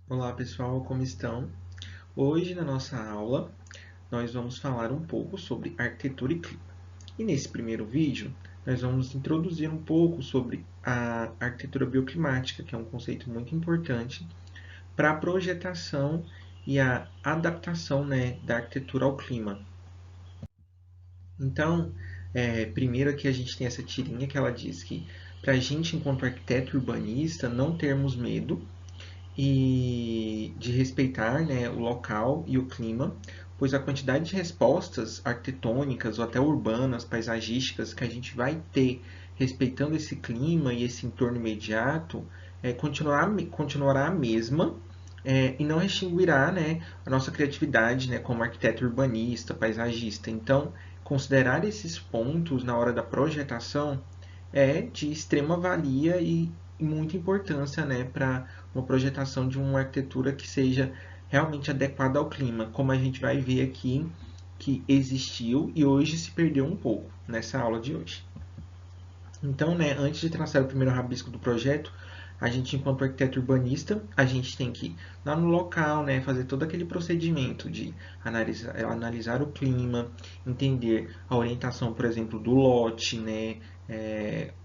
Olá pessoal, como estão? Hoje na nossa aula nós vamos falar um pouco sobre arquitetura e clima. E nesse primeiro vídeo nós vamos introduzir um pouco sobre a arquitetura bioclimática, que é um conceito muito importante para a projetação e a adaptação, né, da arquitetura ao clima. Então, primeiro aqui a gente tem essa tirinha que ela diz que para a gente, enquanto arquiteto urbanista, não termos medo e de respeitar, né, o local e o clima, pois a quantidade de respostas arquitetônicas ou até urbanas, paisagísticas que a gente vai ter respeitando esse clima e esse entorno imediato continuará a mesma, e não extinguirá, né, a nossa criatividade, né, como arquiteto urbanista, paisagista. Então, considerar esses pontos na hora da projetação é de extrema valia e muita importância, né, para uma projetação de uma arquitetura que seja realmente adequada ao clima, como a gente vai ver aqui que existiu e hoje se perdeu um pouco nessa aula de hoje. Então, né, antes de traçar o primeiro rabisco do projeto, a gente, enquanto arquiteto urbanista, a gente tem que ir lá no local, né, fazer todo aquele procedimento de analisar o clima, entender a orientação, por exemplo, do lote, né,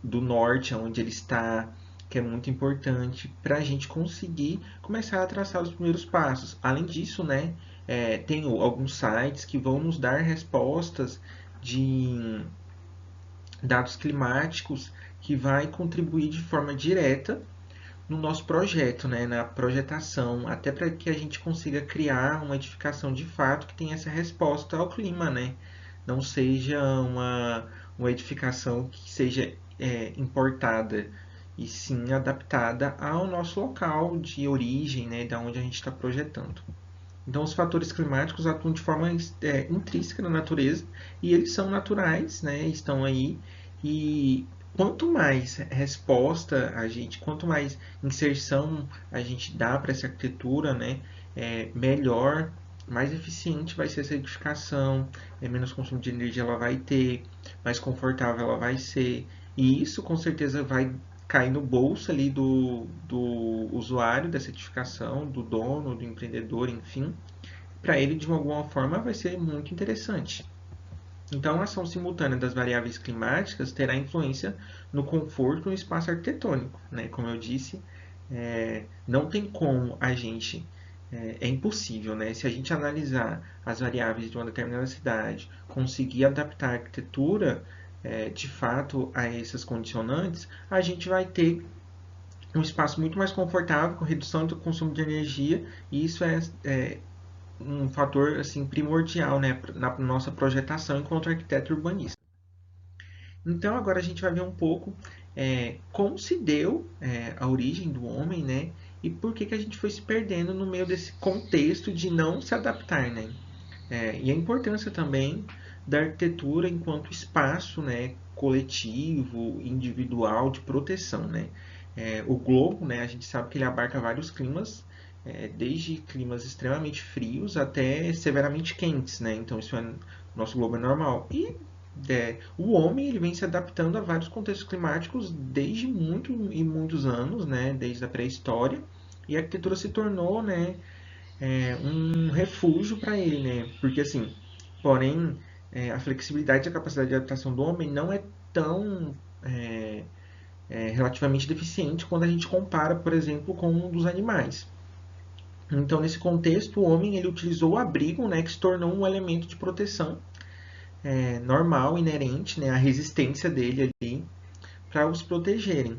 do norte, onde ele está, que é muito importante para a gente conseguir começar a traçar os primeiros passos. Além disso, né, tem alguns sites que vão nos dar respostas de dados climáticos que vai contribuir de forma direta no nosso projeto, né, na projetação, até para que a gente consiga criar uma edificação de fato que tenha essa resposta ao clima, né? Não seja uma edificação que seja importada, e sim adaptada ao nosso local de origem, né, da onde a gente está projetando. Então, os fatores climáticos atuam de forma intrínseca na natureza e eles são naturais, né? Estão aí. E quanto mais resposta a gente, quanto mais inserção a gente dá para essa arquitetura, né? Melhor, mais eficiente vai ser essa edificação, menos consumo de energia ela vai ter, mais confortável ela vai ser. E isso com certeza vai cair no bolso ali do usuário dessa edificação, do dono, do empreendedor, enfim. Para ele, de alguma forma, vai ser muito interessante. Então, a ação simultânea das variáveis climáticas terá influência no conforto no espaço arquitetônico. Né? Como eu disse, não tem como a gente. É impossível, né? Se a gente analisar as variáveis de uma determinada cidade, conseguir adaptar a arquitetura de fato a essas condicionantes, a gente vai ter um espaço muito mais confortável, com redução do consumo de energia, e isso é um fator assim primordial, né, na nossa projetação enquanto arquiteto urbanista. Então agora a gente vai ver um pouco como se deu a origem do homem, né, e por que a gente foi se perdendo no meio desse contexto de não se adaptar, né, e a importância também da arquitetura enquanto espaço, né, coletivo, individual de proteção, né. O globo, né, a gente sabe que ele abarca vários climas, desde climas extremamente frios até severamente quentes, né. Então isso nosso globo é normal. E o homem ele vem se adaptando a vários contextos climáticos desde muitos anos, né, desde a pré-história. E a arquitetura se tornou, né, um refúgio para ele, né? Porque assim, porém, a flexibilidade e a capacidade de adaptação do homem não é tão relativamente deficiente quando a gente compara, por exemplo, com um dos animais. Então, nesse contexto, o homem ele utilizou o abrigo, né, que se tornou um elemento de proteção normal, inerente, né, à resistência dele ali para os protegerem.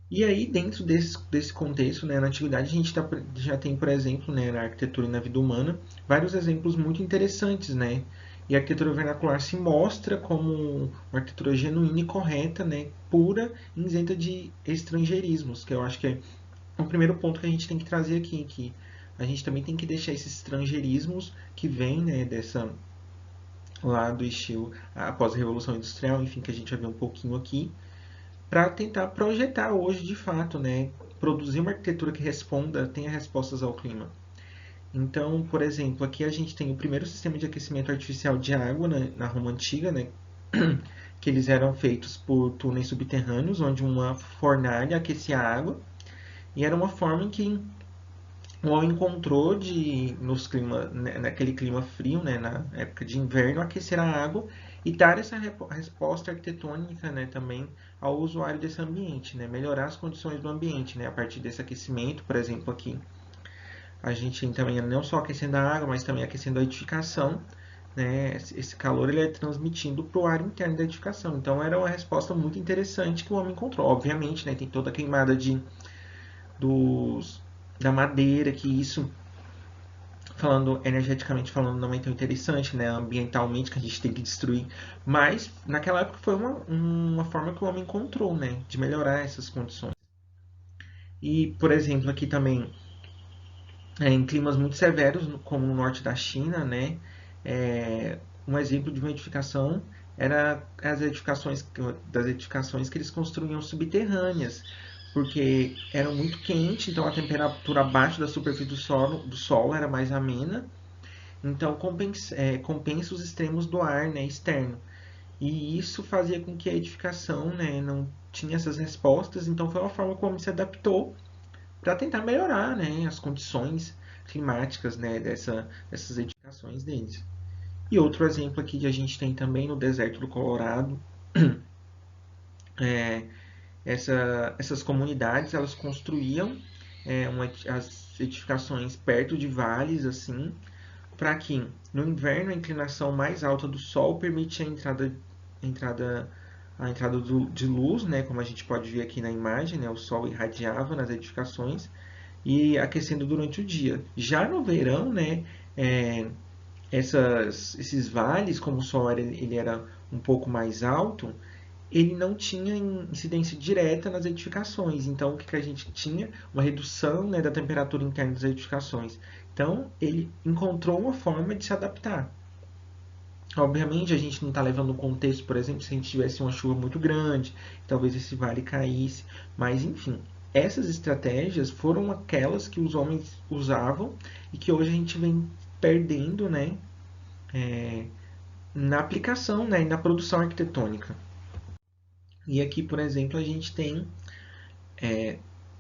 E aí, dentro desse contexto, né, na antiguidade, a gente já tem, por exemplo, né, na arquitetura e na vida humana, vários exemplos muito interessantes, né? E a arquitetura vernacular se mostra como uma arquitetura genuína e correta, né, pura e isenta de estrangeirismos, que eu acho que é o primeiro ponto que a gente tem que trazer aqui, que a gente também tem que deixar esses estrangeirismos que vêm, né, dessa lá do estilo após a Revolução Industrial, enfim, que a gente vai ver um pouquinho aqui, para tentar projetar hoje de fato, né? Produzir uma arquitetura que responda, tenha respostas ao clima. Então, por exemplo, aqui a gente tem o primeiro sistema de aquecimento artificial de água na Roma Antiga, né? Que eles eram feitos por túneis subterrâneos, onde uma fornalha aquecia a água, e era uma forma em que o homem encontrou naquele clima frio, né, na época de inverno, aquecer a água e dar essa resposta arquitetônica, né, também ao usuário desse ambiente, né, melhorar as condições do ambiente, né, a partir desse aquecimento, por exemplo, aqui a gente também não só aquecendo a água, mas também aquecendo a edificação, né, esse calor ele é transmitindo para o ar interno da edificação. Então era uma resposta muito interessante que o homem encontrou. Obviamente, né, tem toda a queimada dos, da madeira, que isso falando energeticamente falando não é tão interessante, né, ambientalmente que a gente tem que destruir, mas naquela época foi uma forma que o homem encontrou, né, de melhorar essas condições. E, por exemplo, aqui também, em climas muito severos, como no norte da China, né, um exemplo de uma edificação era das edificações que eles construíam subterrâneas, porque era muito quente, então a temperatura abaixo da superfície do solo era mais amena, então compensa os extremos do ar, né, externo. E isso fazia com que a edificação, né, não tinha essas respostas, então foi uma forma como se adaptou para tentar melhorar, né, as condições climáticas, né, dessas edificações deles. E outro exemplo aqui que a gente tem também no deserto do Colorado, é, essas comunidades elas construíam as edificações perto de vales assim, para que no inverno a inclinação mais alta do Sol permite entrada, a entrada de luz, né, como a gente pode ver aqui na imagem, né, o Sol irradiava nas edificações e aquecendo durante o dia. Já no verão, né, é, esses vales, como o Sol ele era um pouco mais alto, ele não tinha incidência direta nas edificações. Então, o que a gente tinha? Uma redução, né, da temperatura interna das edificações. Então, ele encontrou uma forma de se adaptar. Obviamente, a gente não está levando o contexto, por exemplo, se a gente tivesse uma chuva muito grande, talvez esse vale caísse. Mas, enfim, essas estratégias foram aquelas que os homens usavam e que hoje a gente vem perdendo, né, é, na aplicação, né, e na produção arquitetônica. E aqui, por exemplo, a gente tem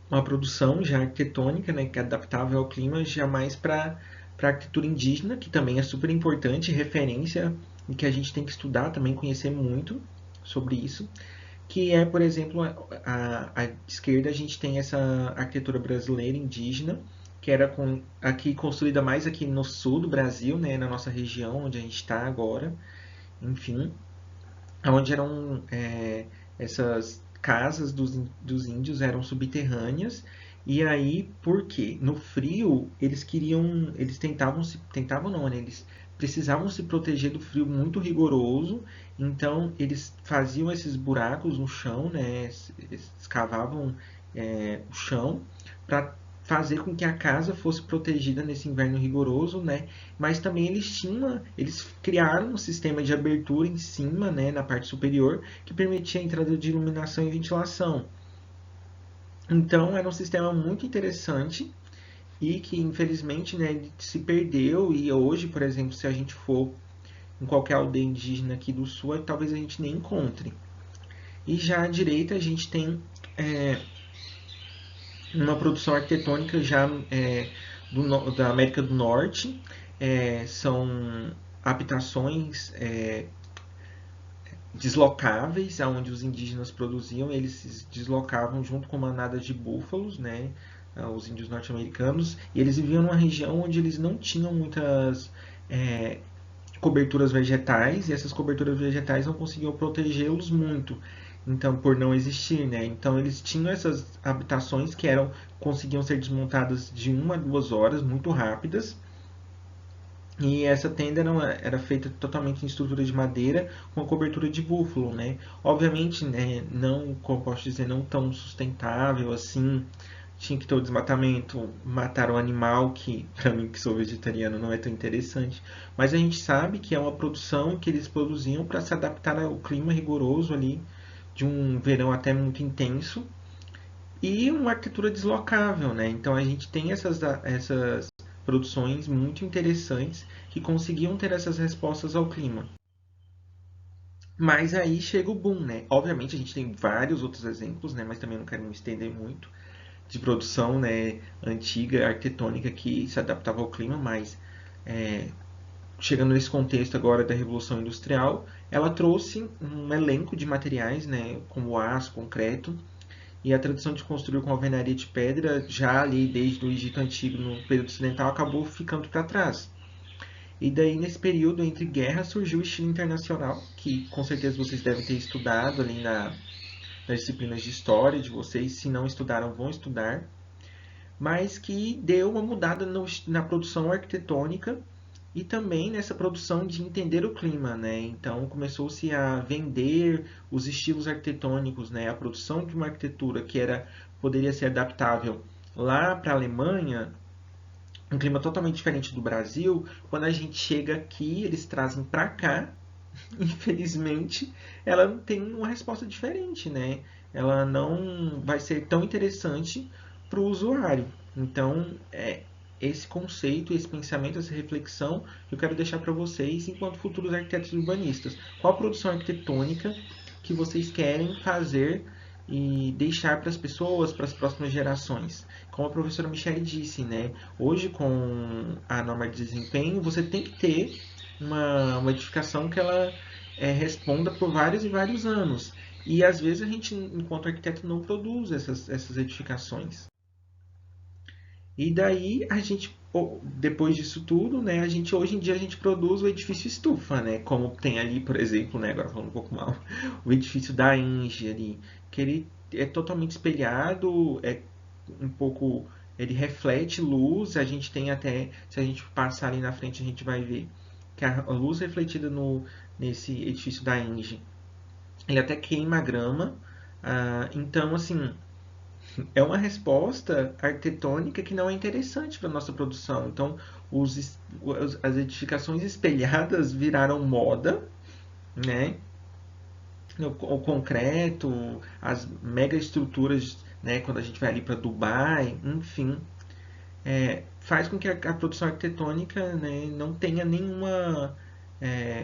uma produção já arquitetônica, né, que é adaptável ao clima, já mais para a arquitetura indígena, que também é super importante, referência e que a gente tem que estudar também, conhecer muito sobre isso, que é, por exemplo, a esquerda a gente tem essa arquitetura brasileira indígena, que era aqui construída mais aqui no sul do Brasil, né, na nossa região onde a gente está agora, enfim, onde eram essas casas dos índios eram subterrâneas. E aí, por quê? No frio, tentavam não, né? Eles precisavam se proteger do frio muito rigoroso, então eles faziam esses buracos no chão, né? Eles escavavam o chão para fazer com que a casa fosse protegida nesse inverno rigoroso, né? Mas também eles criaram um sistema de abertura em cima, né, na parte superior, que permitia a entrada de iluminação e ventilação. Então era um sistema muito interessante e que infelizmente, né, ele se perdeu e hoje, por exemplo, se a gente for em qualquer aldeia indígena aqui do sul, talvez a gente nem encontre. E já à direita a gente tem uma produção arquitetônica já da América do Norte. São habitações deslocáveis, aonde os indígenas produziam, eles se deslocavam junto com manadas de búfalos, né, os índios norte-americanos, e eles viviam numa região onde eles não tinham muitas coberturas vegetais, e essas coberturas vegetais não conseguiam protegê-los muito, então por não existir, né? Então eles tinham essas habitações que conseguiam ser desmontadas de 1 a 2 horas, muito rápidas, e essa tenda era feita totalmente em estrutura de madeira com a cobertura de búfalo, né? Obviamente, né, não, como posso dizer, não tão sustentável assim. Tinha que ter o desmatamento, matar o animal, que para mim que sou vegetariano não é tão interessante. Mas a gente sabe que é uma produção que eles produziam para se adaptar ao clima rigoroso ali de um verão até muito intenso e uma arquitetura deslocável, né? Então a gente tem essas produções muito interessantes que conseguiam ter essas respostas ao clima. Mas aí chega o boom, né? Obviamente a gente tem vários outros exemplos, né? Mas também não quero me estender muito. de produção, né, antiga, arquitetônica, que se adaptava ao clima, mas chegando nesse contexto agora da Revolução Industrial, ela trouxe um elenco de materiais, né, como aço, concreto, e a tradição de construir com alvenaria de pedra, já ali desde o Egito Antigo, no período ocidental, acabou ficando para trás. E daí, nesse período entre guerras, surgiu o estilo internacional, que com certeza vocês devem ter estudado ali nas disciplinas de história de vocês, se não estudaram, vão estudar, mas que deu uma mudada na produção arquitetônica e também nessa produção de entender o clima, né? Então começou-se a vender os estilos arquitetônicos, né? A produção de uma arquitetura que poderia ser adaptável lá para a Alemanha, um clima totalmente diferente do Brasil. Quando a gente chega aqui, eles trazem para cá. Infelizmente, ela tem uma resposta diferente, né? Ela não vai ser tão interessante para o usuário. Então, esse conceito, esse pensamento, essa reflexão que eu quero deixar para vocês enquanto futuros arquitetos urbanistas. Qual a produção arquitetônica que vocês querem fazer e deixar para as pessoas, para as próximas gerações? Como a professora Michelle disse, né? Hoje, com a norma de desempenho, você tem que ter uma edificação que ela responda por vários e vários anos. E às vezes a gente, enquanto arquiteto, não produz essas edificações. E daí a gente, depois disso tudo, né, hoje em dia a gente produz o edifício estufa, né, como tem ali, por exemplo, né, agora falando um pouco mal, o edifício da Engie ali, que ele é totalmente espelhado, um pouco, ele reflete luz, a gente tem até, se a gente passar ali na frente, a gente vai ver que a luz refletida nesse edifício da Engie, ele até queima a grama, então assim, é uma resposta arquitetônica que não é interessante para a nossa produção. Então, as edificações espelhadas viraram moda, né? O concreto, as mega estruturas, né? Quando a gente vai ali para Dubai, enfim, faz com que a produção arquitetônica, né, não tenha nenhuma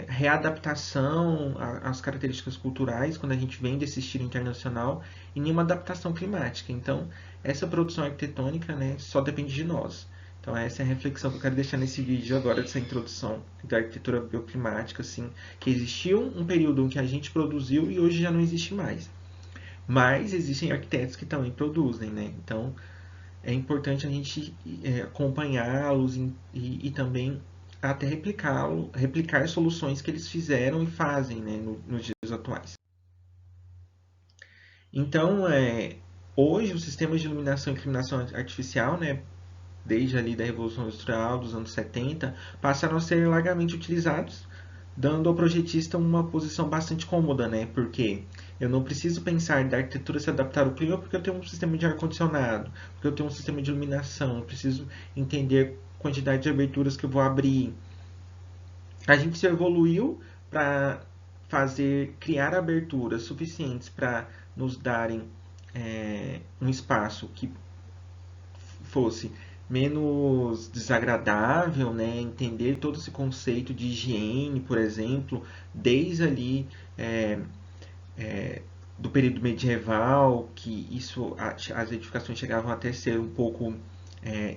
readaptação às características culturais quando a gente vem desse estilo internacional e nenhuma adaptação climática. Então, essa produção arquitetônica, né, só depende de nós. Então, essa é a reflexão que eu quero deixar nesse vídeo agora, dessa introdução da arquitetura bioclimática, assim, que existiu um período em que a gente produziu e hoje já não existe mais. Mas existem arquitetos que também produzem, né? Então, é importante a gente acompanhá-los e também até replicar soluções que eles fizeram e fazem, né, nos dias atuais. Então, hoje os sistemas de iluminação e iluminação artificial, né, desde ali da Revolução Industrial dos anos 70, passaram a ser largamente utilizados, dando ao projetista uma posição bastante cômoda, né? Porque eu não preciso pensar da arquitetura se adaptar ao clima porque eu tenho um sistema de ar-condicionado, porque eu tenho um sistema de iluminação, eu preciso entender a quantidade de aberturas que eu vou abrir. A gente se evoluiu para criar aberturas suficientes para nos darem um espaço que fosse menos desagradável, né? Entender todo esse conceito de higiene, por exemplo, desde ali do período medieval, que as edificações chegavam até ser um pouco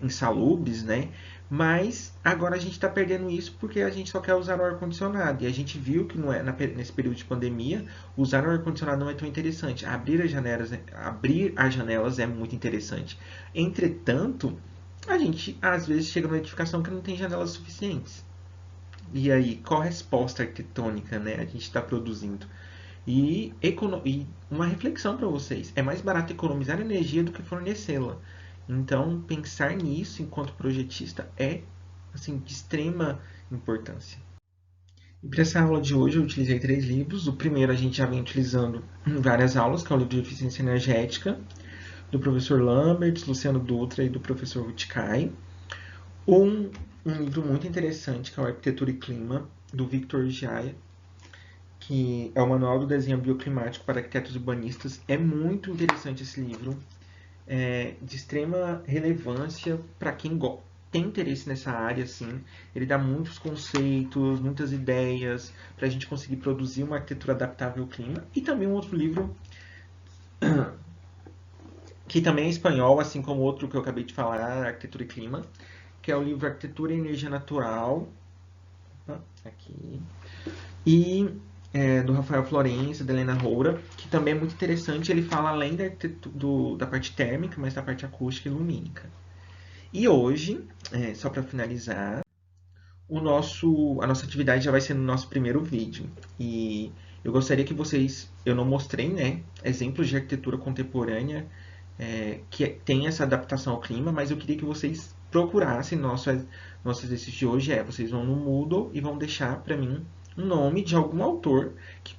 insalubres, né? Mas agora a gente está perdendo isso porque a gente só quer usar o ar-condicionado. E a gente viu que não é, nesse período de pandemia, usar o ar-condicionado não é tão interessante. Abrir as janelas é muito interessante. Entretanto, a gente às vezes chega numa edificação que não tem janelas suficientes. E aí, qual a resposta arquitetônica, né, a gente está produzindo? E uma reflexão para vocês: é mais barato economizar energia do que fornecê-la. Então, pensar nisso enquanto projetista é assim, de extrema importância. E para essa aula de hoje eu utilizei 3 livros. O primeiro a gente já vem utilizando em várias aulas, que é o livro de Eficiência Energética, do professor Lambert, Luciano Dutra e do professor Rutkay. Um livro muito interessante, que é o Arquitetura e Clima, do Victor Giaia, que é o Manual do Desenho Bioclimático para Arquitetos Urbanistas. É muito interessante esse livro, de extrema relevância para quem tem interesse nessa área. Assim. Ele dá muitos conceitos, muitas ideias para a gente conseguir produzir uma arquitetura adaptável ao clima. E também um outro livro que também é espanhol, assim como outro que eu acabei de falar, Arquitetura e Clima, que é o livro Arquitetura e Energia Natural, aqui, e do Rafael Florencio, da Helena Roura, que também é muito interessante. Ele fala além da parte térmica, mas da parte acústica e lumínica. E hoje, só para finalizar, a nossa atividade já vai ser no nosso primeiro vídeo. E eu gostaria que vocês, eu não mostrei, né, exemplos de arquitetura contemporânea que tem essa adaptação ao clima, mas eu queria que vocês procurassem nosso exercício de hoje vocês vão no Moodle e vão deixar para mim um nome de algum autor que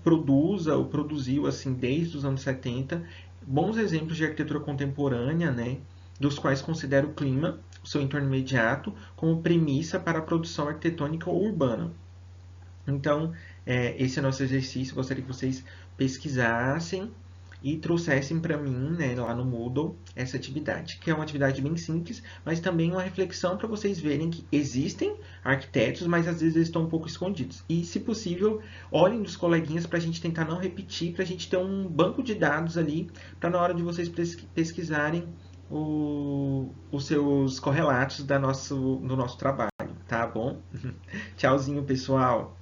produza ou produziu assim desde os anos 70 bons exemplos de arquitetura contemporânea, né, dos quais considera o clima, o seu entorno imediato, como premissa para a produção arquitetônica ou urbana. Então, esse é o nosso exercício. Eu gostaria que vocês pesquisassem e trouxessem para mim, né, lá no Moodle, essa atividade, que é uma atividade bem simples, mas também uma reflexão para vocês verem que existem arquitetos, mas às vezes eles estão um pouco escondidos. E, se possível, olhem dos coleguinhas para a gente tentar não repetir, para a gente ter um banco de dados ali, para na hora de vocês pesquisarem os seus correlatos do nosso trabalho, tá bom? Tchauzinho, pessoal!